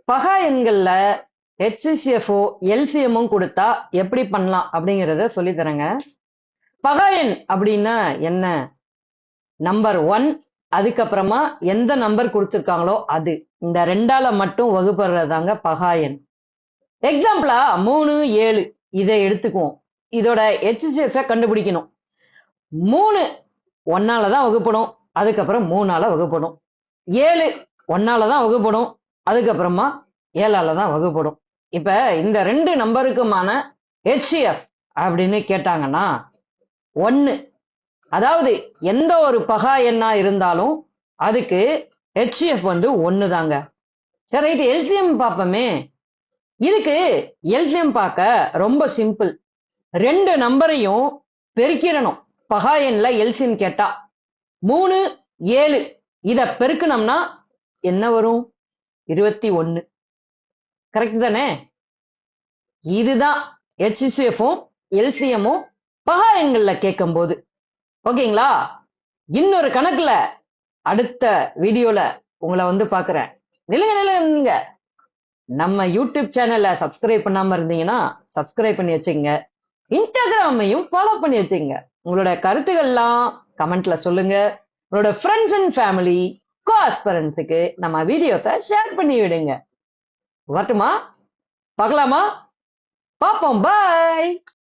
பகா எண்கள்ல HCFO எல்சிஎம்மும் கொடுத்தா எப்படி பண்ணலாம் அப்படிங்கிறத சொல்லி தரேங்க. பகா எண் அப்படின்னா என்ன? நம்பர் 1, அதுக்கப்புறமா எந்த நம்பர் கொடுத்துருக்காங்களோ அது, இந்த 2ஆல மட்டும் வகுப்படுறதாங்க பகா எண். எக்ஸாம்பிளா 3, 7 இதை எடுத்துக்குவோம். இதோட HCF கண்டுபிடிக்கணும். 3 1ஆல தான் வகுப்படும், அதுக்கப்புறம் 3ஆல வகுப்படும். 7 1ஆல தான் வகுப்படும், அதுக்கப்புறமா 7ஆல தான் வகுப்படும். இப்ப இந்த 2 நம்பருக்குமான HCF அப்படின்னு கேட்டாங்கன்னா 1, அதாவது எந்த ஒரு பகா எண்ணா இருந்தாலும் அதுக்கு HCF 1 தாங்க. சரி, ரைட். எல்சிஎம் பார்ப்போமே. இதுக்கு எல்சிஎம் பார்க்க ரொம்ப சிம்பிள். 2 நம்பரையும் பெருக்கிடணும். பகா எண்ல எல்சிஎம் கேட்டா 3, 7 இத பெருக்கணும்னா என்ன வரும்? 21. கரெக்ட் தானே? இதுதான் HCFும் எல்சிஎம்மும் பகா எண்கள்ல கேட்கும் போது. ஓகேங்களா? இன்னொரு கணக்குல அடுத்த வீடியோல உங்களை பார்க்குறேன். நில்லுங்க. நம்ம யூடியூப் சேனலை சப்ஸ்கிரைப் பண்ணாம இருந்தீங்கன்னா சப்ஸ்கிரைப் பண்ணி வச்சுங்க. இன்ஸ்டாகிராமையும் ஃபாலோ பண்ணி வச்சுங்க. உங்களோட கருத்துக்கள்லாம் கமெண்ட்ல சொல்லுங்க. உங்களோட ஃப்ரெண்ட்ஸ் அண்ட் ஃபேமிலி கோஆஸ்பரன்ஸுக்கு நம்ம வீடியோஸை ஷேர் பண்ணி விடுங்க. வரட்டுமா? பார்க்கலாமா? பார்ப்போம். பாய்.